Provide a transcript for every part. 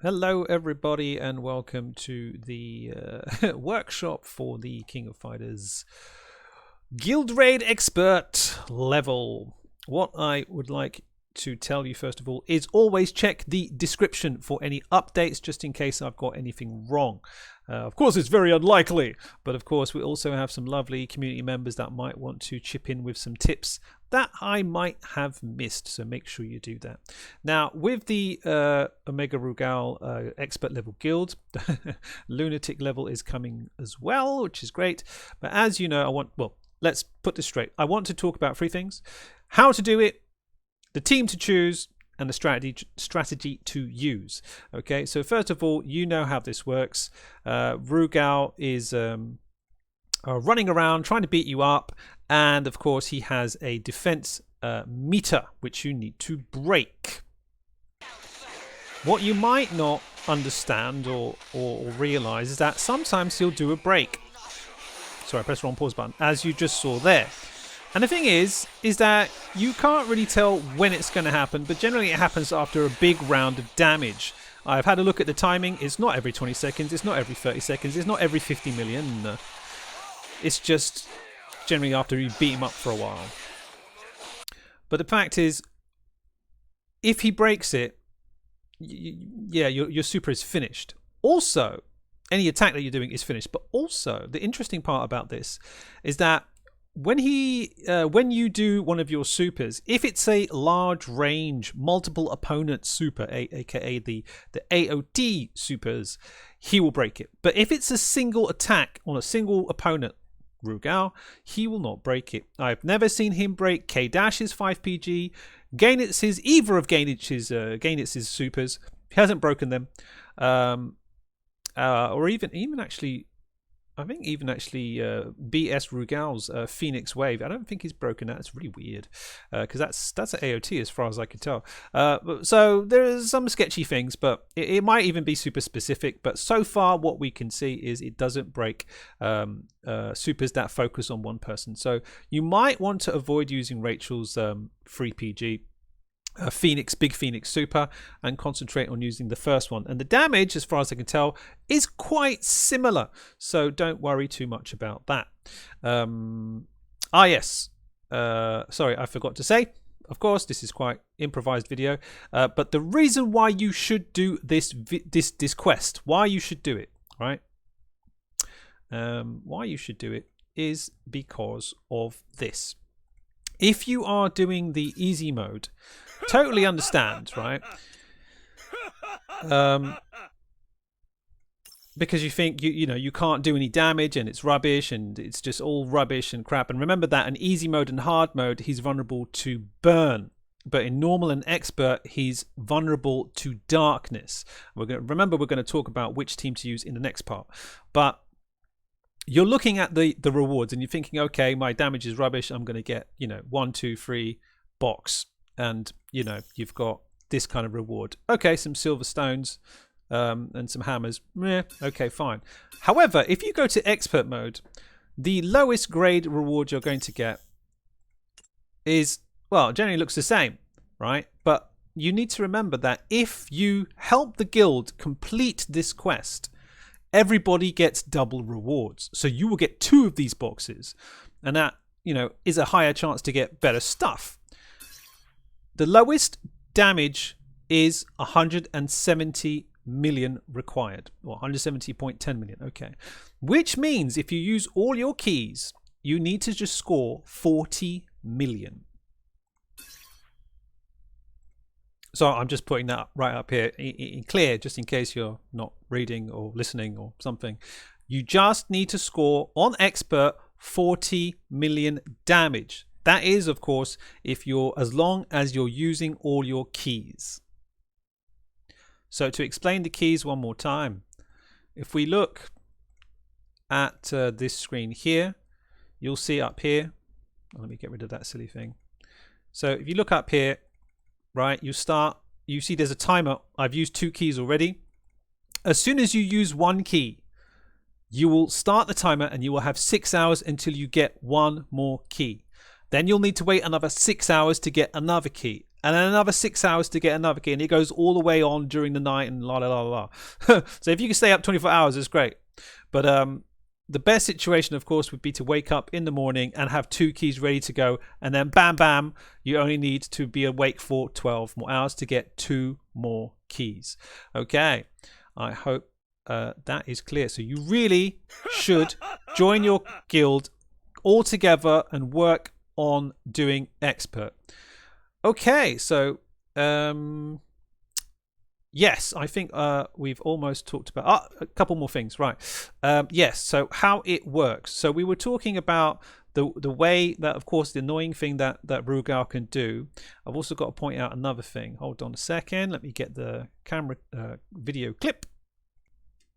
Hello everybody and welcome to the workshop for the King of Fighters Guild Raid Expert level. What I would like to tell you first of all is always check the description for any updates just in case I've got anything wrong. Of course it's very unlikely, but of course we also have some lovely community members that might want to chip in with some tips that I might have missed, so make sure you do that. Now with the Omega Rugal expert level guild, lunatic level is coming as well, which is great. But as you know, let's put this straight. I want to talk about three things: how to do it, the team to choose, and the strategy to use. Okay, so first of all, you know how this works. Rugal is running around trying to beat you up, and of course he has a defense meter which you need to break. What you might not understand or realize is that sometimes he'll do a break. Sorry, I pressed the wrong pause button, as you just saw there. And the thing is that you can't really tell when it's going to happen, but generally it happens after a big round of damage. I've had a look at the timing. It's not every 20 seconds. It's not every 30 seconds. It's not every 50 million. It's just generally after you beat him up for a while. But the fact is, if he breaks it, your super is finished. Also, any attack that you're doing is finished. But also, the interesting part about this is that when you do one of your supers, if it's a large range multiple opponent super, aka the AOT supers, he will break it. But if it's a single attack on a single opponent, Rugal, he will not break it. I've never seen him break K-Dash's 5PG, either of Gainitz's supers. He hasn't broken them, or even actually. I think even actually BS Rugal's Phoenix Wave, I don't think he's broken that. It's really weird because that's an AOT as far as I can tell. So there's some sketchy things, but it might even be super specific. But so far what we can see is it doesn't break supers that focus on one person. So you might want to avoid using Rachel's 3PG. Big Phoenix super, and concentrate on using the first one. And the damage, as far as I can tell, is quite similar, so don't worry too much about that. Yes, sorry, I forgot to say, of course this is quite improvised video, but the reason why you should do this quest, why you should do it, right? Why you should do it is because of this. If you are doing the easy mode, totally understand, right? Because you think you can't do any damage and it's rubbish and it's just all rubbish and crap. And remember that in easy mode and hard mode, he's vulnerable to burn. But in normal and expert, he's vulnerable to darkness. We're going to talk about which team to use in the next part. But you're looking at the rewards and you're thinking, okay, my damage is rubbish. I'm going to get 1, 2, 3 box. And you've got this kind of reward. Okay, some silver stones and some hammers. Okay, fine. However, if you go to expert mode, the lowest grade reward you're going to get is, well, generally looks the same, right? But you need to remember that if you help the guild complete this quest, everybody gets double rewards. So you will get 2 of these boxes, and that is a higher chance to get better stuff. The lowest damage is 170 million required, or 170.10 million, okay. Which means if you use all your keys, you need to just score 40 million. So I'm just putting that right up here in clear, just in case you're not reading or listening or something. You just need to score on expert 40 million damage. That is, of course, as long as you're using all your keys. So to explain the keys one more time, if we look at this screen here, you'll see up here. Let me get rid of that silly thing. So if you look up here, right, you see there's a timer. I've used 2 keys already. As soon as you use 1 key, you will start the timer and you will have 6 hours until you get 1 more key. Then you'll need to wait another 6 hours to get another key. and then another 6 hours to get another key, and it goes all the way on during the night and la la la la. So if you can stay up 24 hours, it's great. But the best situation, of course, would be to wake up in the morning and have 2 keys ready to go, and then bam, bam, you only need to be awake for 12 more hours to get 2 more keys. Okay, I hope that is clear. So you really should join your guild all together and work on doing expert. Okay, so yes, I think we've almost talked about a couple more things, right? Yes, so how it works. So we were talking about the way that, of course, the annoying thing that Rugal can do. I've also got to point out another thing. Hold on a second. Let me get the camera video clip.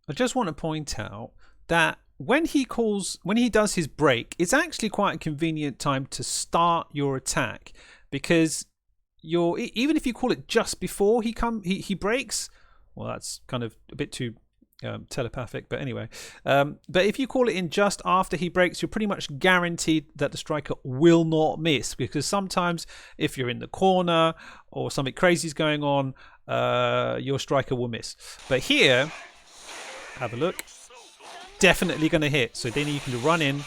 I just want to point out that when he does his break, it's actually quite a convenient time to start your attack, because even if you call it just before he breaks, well, that's kind of a bit too telepathic, but anyway, but if you call it in just after he breaks, you're pretty much guaranteed that the striker will not miss, because sometimes if you're in the corner or something crazy is going on, your striker will miss. But here, have a look, definitely going to hit. So then you can run in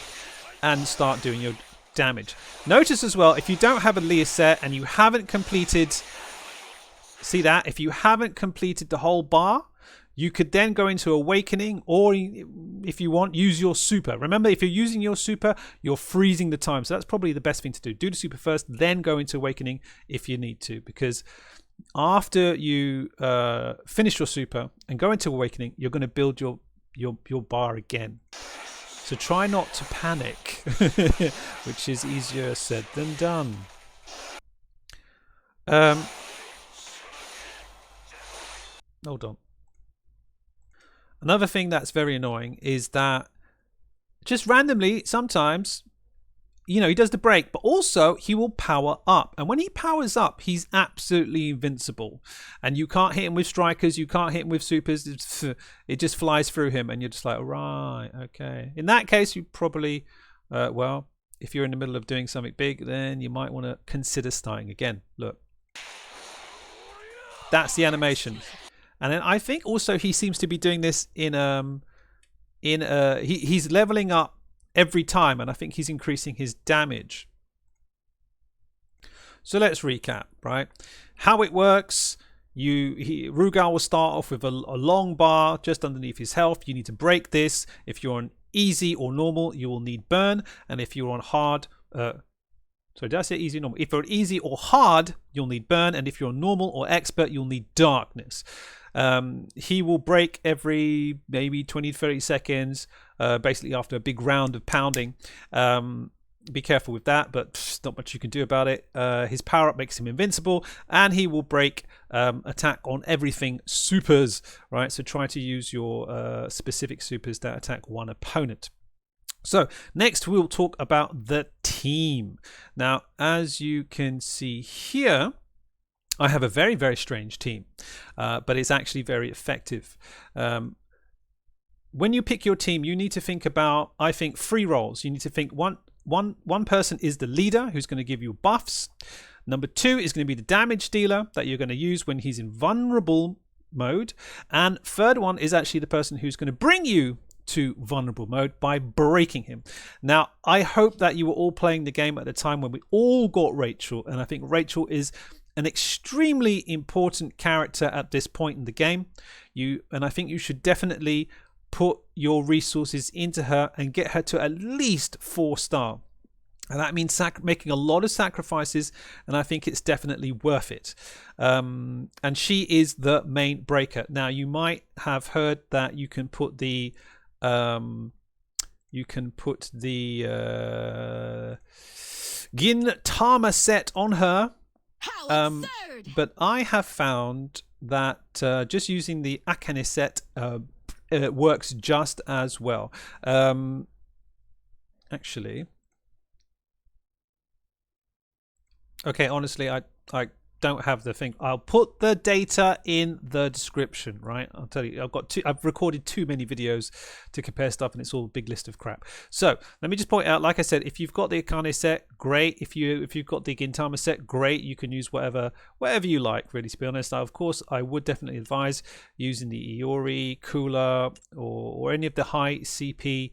and start doing your damage. Notice as well, if you don't have a Leah set and you haven't completed, see that, if you haven't completed the whole bar, you could then go into Awakening, or if you want, use your super. Remember, if you're using your super, you're freezing the time, so that's probably the best thing to do. Do the super first, then go into Awakening if you need to, because after you finish your super and go into Awakening, you're going to build your bar again. So try not to panic, which is easier said than done. Hold on. Another thing that's very annoying is that just randomly, sometimes, he does the break, but also he will power up. And when he powers up, he's absolutely invincible. And you can't hit him with strikers, you can't hit him with supers. It just flies through him, and you're just like, right, okay. In that case, you probably, well, if you're in the middle of doing something big, then you might want to consider starting again. Look. That's the animation. And then I think also he seems to be doing this he's leveling up every time, and I think he's increasing his damage. So let's recap, right? How it works. Rugal will start off with a long bar just underneath his health. You need to break this. If you're on easy or normal, you will need burn, and if you're on hard, so did I say easy or normal? If you're easy or hard, you'll need burn, and if you're normal or expert, you'll need darkness. He will break every maybe 20-30 seconds, basically after a big round of pounding. Be careful with that, but not much you can do about it. His power up makes him invincible, and he will break attack on everything supers, right? So try to use your specific supers that attack one opponent. So next we'll talk about the team. Now, as you can see here, I have a very, very strange team, but it's actually very effective. When you pick your team, you need to think about, I think, 3 roles. You need to think one person is the leader, who's going to give you buffs. Number 2 is going to be the damage dealer that you're going to use when he's in vulnerable mode. And third one is actually the person who's going to bring you to vulnerable mode by breaking him. Now, I hope that you were all playing the game at the time when we all got Rachel, and I think Rachel is an extremely important character at this point in the game. And I think you should definitely put your resources into her and get her to at least 4-star. And that means making a lot of sacrifices, and I think it's definitely worth it. And she is the main breaker. Now, you might have heard that you can put the Gintama set on her. But I have found that just using the Akane set works just as well. Actually, okay, honestly, I don't have the thing. I'll put the data in the description, right? I'll tell you, I've recorded too many videos to compare stuff, and it's all a big list of crap. So let me just point out, like I said, if you've got the Akane set, great. If you've got the Gintama set, great. You can use whatever you like, really, to be honest. Now, of course, I would definitely advise using the IORI, Cooler, or any of the high CP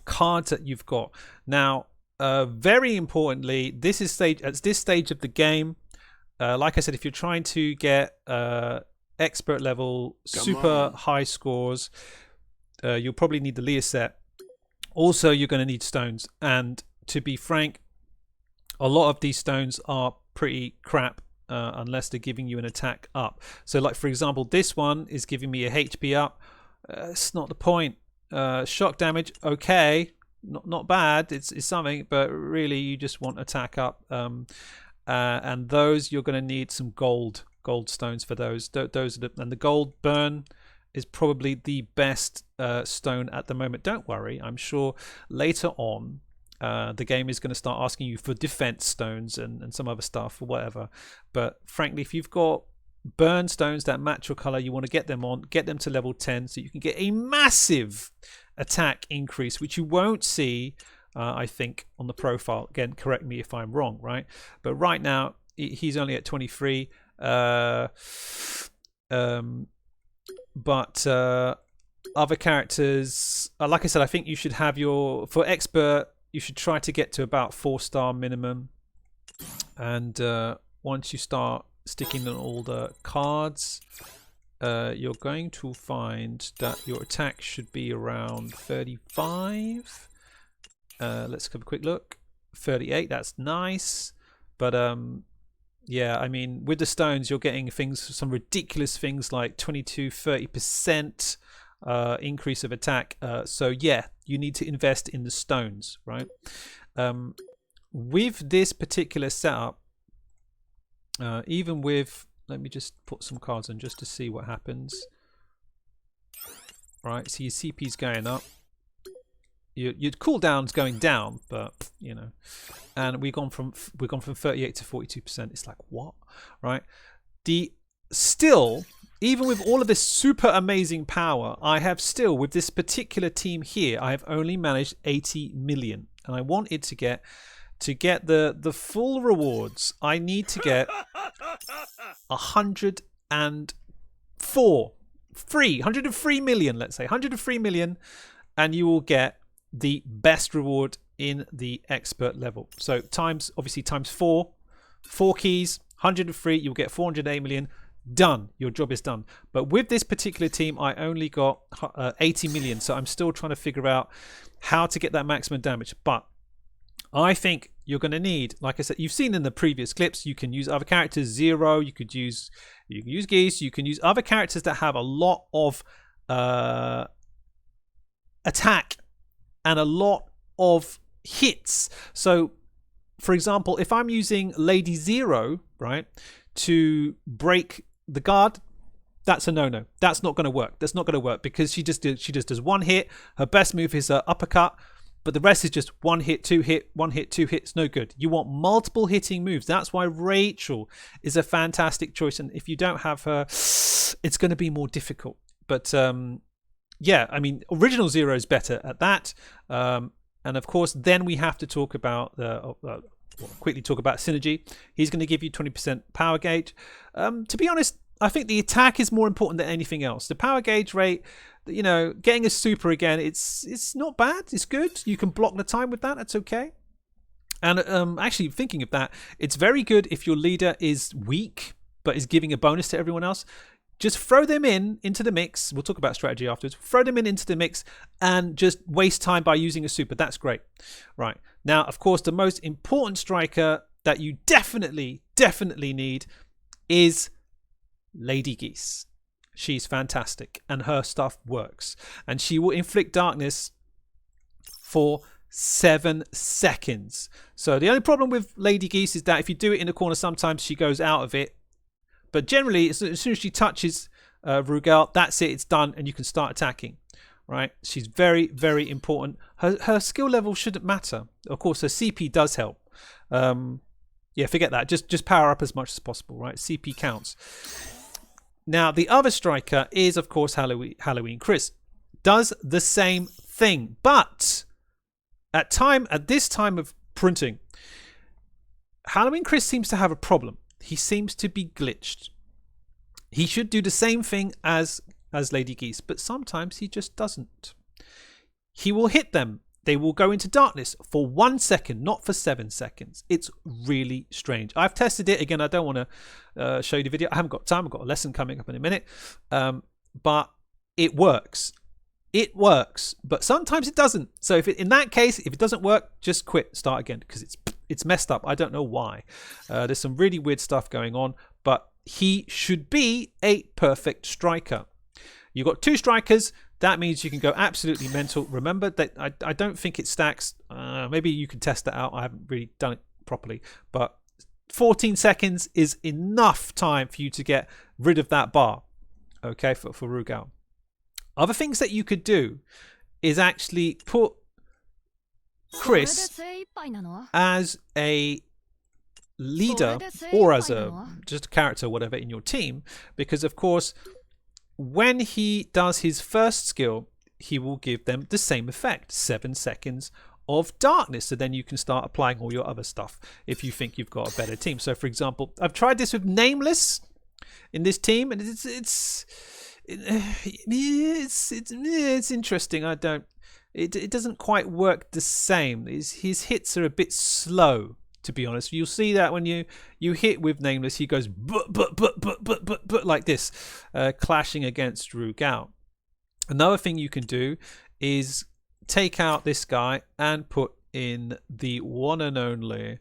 cards that you've got. Now, very importantly, at this stage of the game, like I said, if you're trying to get expert level super high scores, you'll probably need the Leah set. Also, you're going to need stones, and to be frank, a lot of these stones are pretty crap unless they're giving you an attack up. So like, for example, this one is giving me a HP up. It's not the point. Shock damage, okay, not bad, it's something, but really you just want attack up, and those you're going to need some gold stones for those are and the gold burn is probably the best stone at the moment. Don't worry, I'm sure later on the game is going to start asking you for defense stones and some other stuff or whatever, but frankly, if you've got burn stones that match your color, you want to get them to level 10 so you can get a massive attack increase, which you won't see I think on the profile. Again, correct me if I'm wrong, right? But right now he's only at 23, but other characters, like I said, I think you should have for expert, you should try to get to about 4-star minimum, and once you start sticking in all the cards, you're going to find that your attack should be around 35. Let's have a quick look. 38, that's nice, but yeah, I mean, with the stones you're getting some ridiculous things like 22-30% increase of attack, so yeah, you need to invest in the stones, right? With this particular setup, even with, let me just put some cards on just to see what happens. Right, so your CP's going up, your cooldown's going down, but you know, and we've gone from 38 to 42%. It's like, what? Right? Still, even with all of this super amazing power, I have still, with this particular team here, I have only managed 80 million, and I wanted to get the full rewards. I need to get 103 million, let's say 103 million, and you will get the best reward in the expert level. So obviously times 4 keys, 103, you'll get 408 million. Done. Your job is done. But with this particular team, I only got 80 million, so I'm still trying to figure out how to get that maximum damage. But I think you're going to need, like I said, you've seen in the previous clips, you can use other characters, Zero, you can use Geese, you can use other characters that have a lot of attack and a lot of hits. So, for example, if I'm using Lady Zero, right, to break the guard, that's a no-no. That's not going to work. That's not going to work because she just does one hit. Her best move is her uppercut. But the rest is just one hit, two hit, one hit, two hits. No good. You want multiple hitting moves. That's why Rachel is a fantastic choice. And if you don't have her, it's going to be more difficult. But yeah, I mean, original Zero is better at that. And of course, then we have to talk about quickly talk about Synergy. He's going to give you 20% power gauge. To be honest, I think the attack is more important than anything else. The power gauge rate, you know, getting a super again, it's not bad. It's good. You can block the time with that. That's okay. And actually, thinking of that, it's very good if your leader is weak but is giving a bonus to everyone else. Just throw them into the mix. We'll talk about strategy afterwards. Throw them into the mix and just waste time by using a super. That's great. Right. Now, of course, the most important striker that you definitely need is Lady Geese. She's fantastic and her stuff works. And she will inflict darkness for 7 seconds. So the only problem with Lady Geese is that if you do it in the corner, sometimes she goes out of it. But generally, as soon as she touches Rugal, that's it, it's done, and you can start attacking. Right? She's very, very important. Her skill level shouldn't matter. Of course, her CP does help. Yeah, forget that. Just power up as much as possible, right? CP counts. Now, the other striker is, of course, Halloween Chris. Does the same thing. But at this time of printing, Halloween Chris seems to have a problem. He seems to be glitched. He should do the same thing as Lady Geese, but sometimes he just doesn't. He will hit them. They will go into darkness for 1 second, not for 7 seconds. It's really strange. I've tested it. Again, I don't want to show you the video. I haven't got time. I've got a lesson coming up in a minute. But it works. It works. But sometimes it doesn't. So in that case, if it doesn't work, just quit. Start again because it's messed up. I don't know why. There's some really weird stuff going on. But he should be a perfect striker. You've got 2 strikers. That means you can go absolutely mental. Remember that I don't think it stacks. Maybe you can test that out. I haven't really done it properly. But 14 seconds is enough time for you to get rid of that bar. Okay, for Rugal. Other things that you could do is actually put Chris as a leader or as just a character, whatever, in your team. Because, of course, when he does his first skill, he will give them the same effect, 7 seconds of darkness. So then you can start applying all your other stuff if you think you've got a better team. So, for example, I've tried this with Nameless in this team, and it's interesting. It doesn't quite work the same. His hits are a bit slow, to be honest. You'll see that when you hit with Nameless, he goes but like this, clashing against Rugal. Another thing you can do is take out this guy and put in the one and only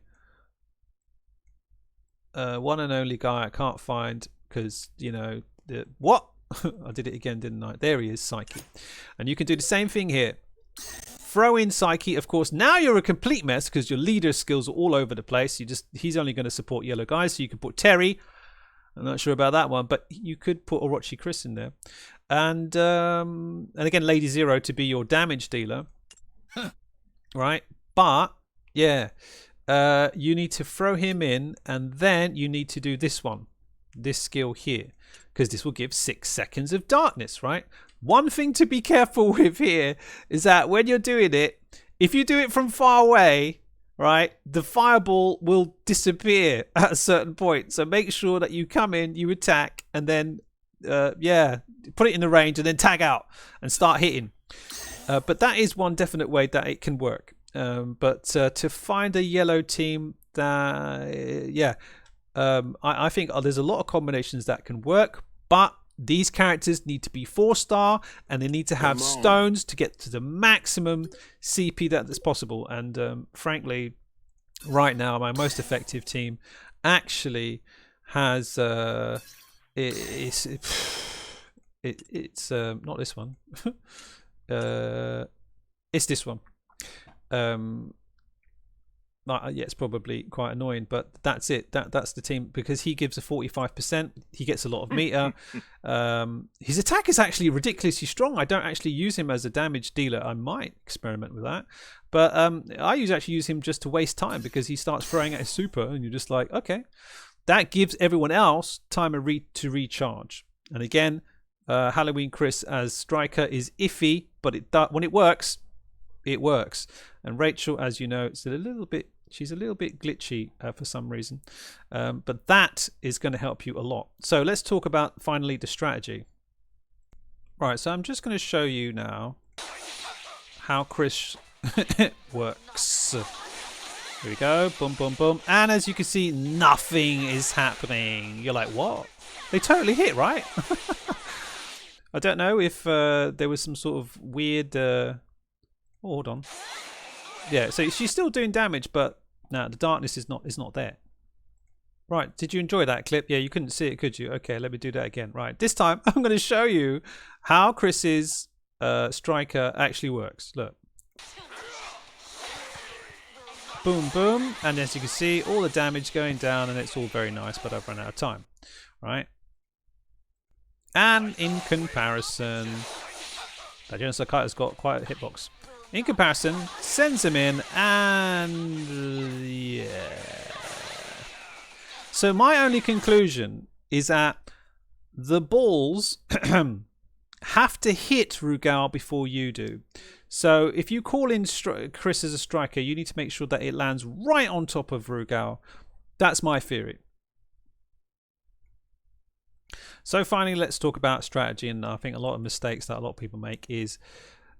guy I can't find because, you know, what? I did it again, didn't I? There he is, Psyche. And you can do the same thing here. Throw in Psyche, of course. Now you're a complete mess because your leader skills are all over the place. He's only going to support yellow guys, so you can put Terry. I'm not sure about that one, but you could put Orochi Chris in there. And again, Lady Zero to be your damage dealer. Right? But, yeah, you need to throw him in, and then you need to do this one. This skill here. Because this will give 6 seconds of darkness, right? One thing to be careful with here is that when you're doing it, if you do it from far away, right, the fireball will disappear at a certain point. So make sure that you come in, you attack, and then, put it in the range and then tag out and start hitting. But that is one definite way that it can work. But to find a yellow team that, I think there's a lot of combinations that can work, but these characters need to be 4-star and they need to have stones to get to the maximum CP that's possible. And frankly, right now, my most effective team actually has it's not this one. It's this one. Yeah, it's probably quite annoying, but that's it. That's the team because he gives a 45%. He gets a lot of meter. His attack is actually ridiculously strong. I don't actually use him as a damage dealer. I might experiment with that, but I actually use him just to waste time because he starts throwing at his super, and you're just like, okay, that gives everyone else time to recharge. And again, Halloween Chris as striker is iffy, but when it works, it works. And Rachel, as you know, she's a little bit glitchy for some reason, but that is going to help you a lot. So let's talk about finally the strategy. Right, so I'm just going to show you now how Chris works. Here we go, boom, boom, boom, and as you can see, nothing is happening. You're like, what? They totally hit, right? I don't know if there was some sort of weird. Hold on. Yeah, so she's still doing damage, but no, the darkness is not there. Right, did you enjoy that clip? Yeah, you couldn't see it, could you? Okay, let me do that again. Right, this time I'm going to show you how Chris's striker actually works. Look. Boom, boom. And as you can see, all the damage going down, and it's all very nice, but I've run out of time. Right? And in comparison, that Dellonssssssss has got quite a hitbox. In comparison, sends him in, and yeah. So my only conclusion is that the balls have to hit Rugal before you do. So if you call in Chris as a striker, you need to make sure that it lands right on top of Rugal. That's my theory. So finally, let's talk about strategy. And I think a lot of mistakes that a lot of people make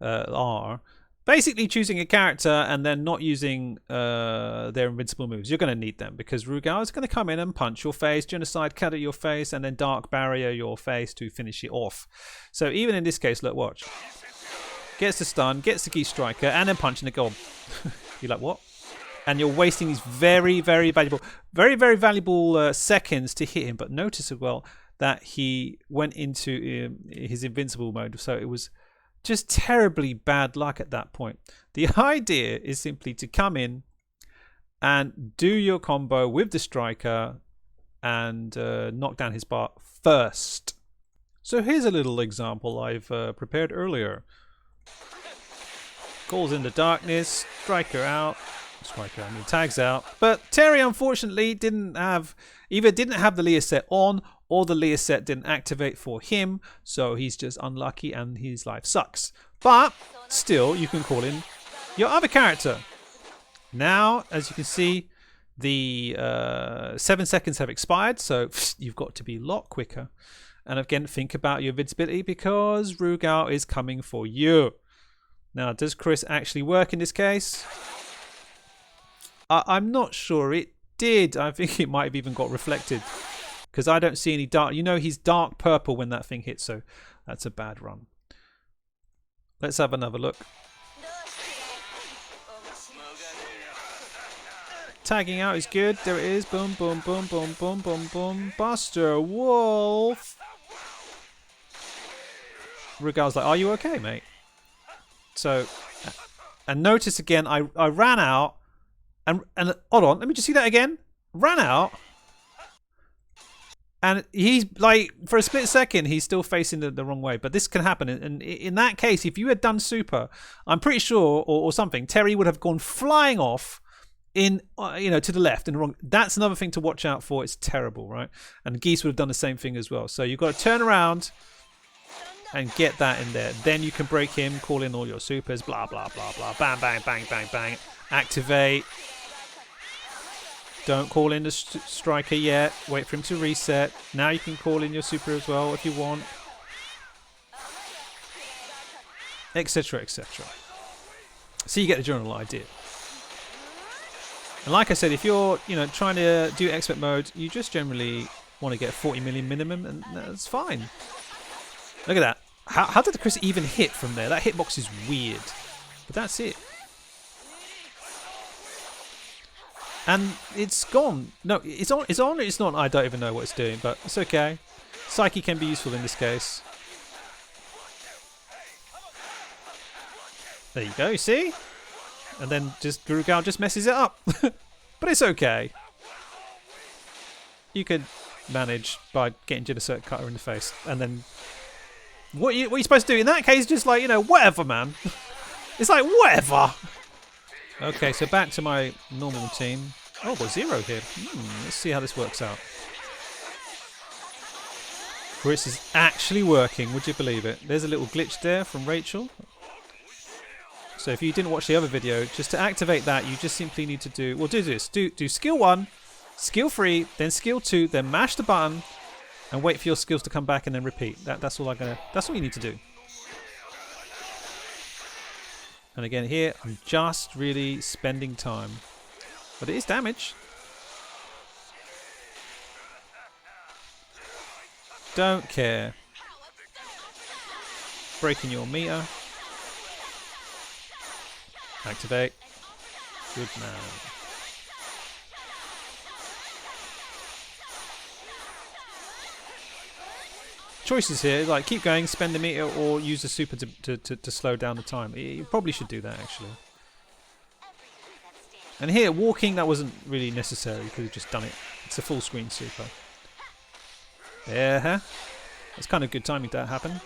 are basically choosing a character and then not using their invincible moves. You're going to need them because Rugal is going to come in and punch your face, genocide, cut at your face, and then dark barrier your face to finish it off. So even in this case, look, watch. Gets the stun, gets the key striker, and then punching the goal. You're like, what? And you're wasting these very, very valuable seconds to hit him. But notice as well that he went into his invincible mode. So it was just terribly bad luck at that point. The idea is simply to come in and do your combo with the striker and knock down his bar first. So here's a little example I've prepared earlier. Calls in the darkness, striker out. Tags out. But Terry unfortunately either didn't have the Leah set on or the Leah set didn't activate for him, so he's just unlucky and his life sucks. But still, you can call in your other character. Now, as you can see, the 7 seconds have expired, so you've got to be a lot quicker. And again, think about your invincibility because Rugal is coming for you. Now, does Chris actually work in this case? I'm not sure it did. I think it might have even got reflected because I don't see any dark. You know, he's dark purple when that thing hits, so that's a bad run. Let's have another look. Tagging out is good. There it is. Boom, boom, boom, boom, boom, boom, boom. Buster Wolf. Rugal's like, are you okay, mate? So, and notice again, I ran out. And hold on, let me just see that again. Ran out. And he's like, for a split second, he's still facing the wrong way. But this can happen. And in that case, if you had done super, I'm pretty sure, or something, Terry would have gone flying off in, to the left and wrong. That's another thing to watch out for. It's terrible, right? And Geese would have done the same thing as well. So you've got to turn around and get that in there. Then you can break him, call in all your supers, blah, blah, blah, blah. Bang, bang, bang, bang, bang. Activate. Don't call in the striker yet. Wait for him to reset. Now you can call in your super as well if you want. Etc, etc. So you get the general idea. And like I said, if you're trying to do expert mode, you just generally want to get 40 million minimum, and that's fine. Look at that. How did the Chris even hit from there? That hitbox is weird. But that's it. And it's gone. No, it's on. It's on. It's not. I don't even know what it's doing, but it's okay. Psyche can be useful in this case. There you go. You see? And then just Rugal just messes it up, but it's okay. You could manage by getting Genocide Cutter in the face, and then what are you supposed to do in that case? Just like whatever, man. It's like whatever. Okay, so back to my normal routine. Oh, I've got 0 here. Let's see how this works out. Chris is actually working, would you believe it? There's a little glitch there from Rachel. So if you didn't watch the other video, just to activate that, you just simply need to do this. Do skill 1, skill 3, then skill 2, then mash the button, and wait for your skills to come back and then repeat. That's all you need to do. And again here, I'm just really spending time. But it is damage. Don't care. Breaking your meter. Activate. Good man. Choices here, like keep going, spend the meter, or use the super to slow down the time. You probably should do that actually. And here, walking, that wasn't really necessary. You could have just done it. It's a full screen super. Yeah, that's kind of good timing that happened.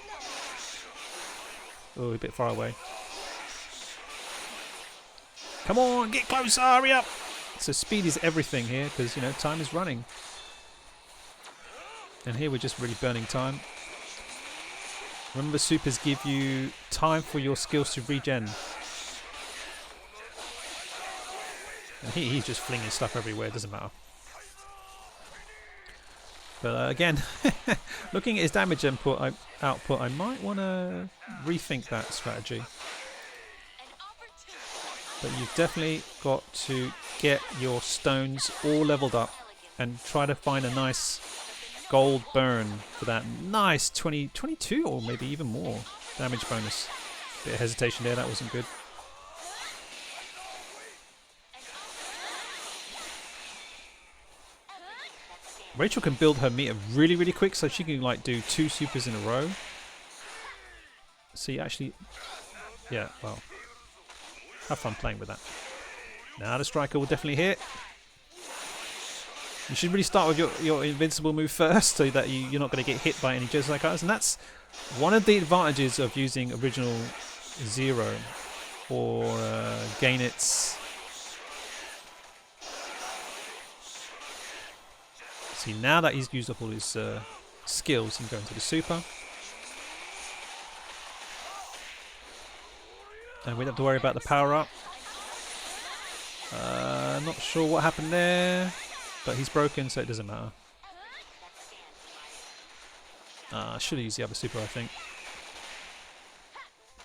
Oh, a bit far away. Come on, get closer, hurry up! So speed is everything here because time is running. And here we're just really burning time. Remember, supers give you time for your skills to regen. And he's just flinging stuff everywhere, it doesn't matter. But again, looking at his damage output, I might want to rethink that strategy. But you've definitely got to get your stones all leveled up and try to find a nice gold burn for that nice 22 or maybe even more damage bonus. Bit of hesitation there, that wasn't good. Rachel can build her meter really, really quick, so she can like do 2 supers in a row. So you actually, yeah, well, have fun playing with that. Now the striker will definitely hit. You should really start with your invincible move first, so that you're not going to get hit by any Josei cards, and that's one of the advantages of using original Zero or gain its. See, now that he's used up all his skills, he can go into the super. And we don't have to worry about the power up. Not sure what happened there, but he's broken, so it doesn't matter. I should have used the other super, I think.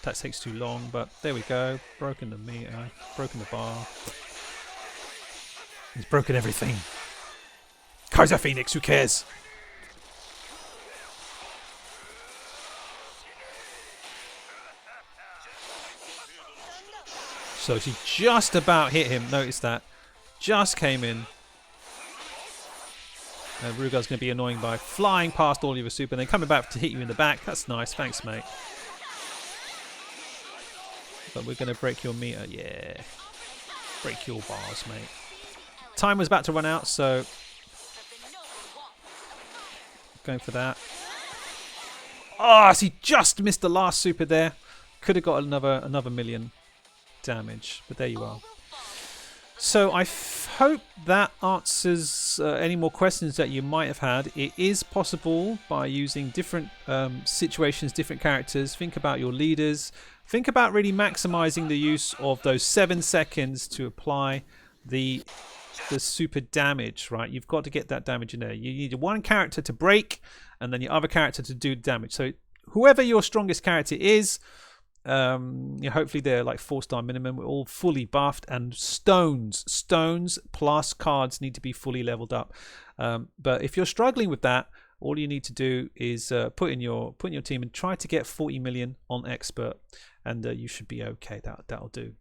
That takes too long, but there we go. Broken the meter, broken the bar. He's broken everything. Kaiser Phoenix, who cares? So she just about hit him. Notice that. Just came in. Rugal's going to be annoying by flying past all of your super and then coming back to hit you in the back. That's nice. Thanks, mate. But we're going to break your meter. Yeah. Break your bars, mate. Time was about to run out, so going for that. Ah, oh, so he just missed the last super there. Could have got another million damage, but there you are. So I hope that answers any more questions that you might have had. It is possible by using different situations, different characters. Think about your leaders. Think about really maximizing the use of those 7 seconds to apply the super damage, right? You've got to get that damage in there. You need one character to break and then your other character to do damage. So whoever your strongest character is, hopefully they're like 4-star minimum. We're all fully buffed, and stones plus cards need to be fully leveled up. But if you're struggling with that, all you need to do is put in your team and try to get 40 million on expert, and you should be okay. That'll do.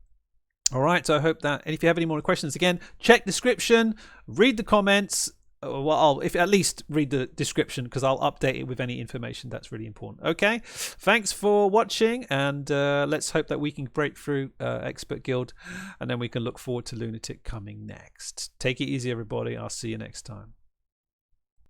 All right, so I hope that, and if you have any more questions, again, check description, read the comments. Well, if at least read the description, because I'll update it with any information that's really important. Okay, thanks for watching, and let's hope that we can break through Expert Guild, and then we can look forward to Lunatic coming next. Take it easy, everybody. I'll see you next time.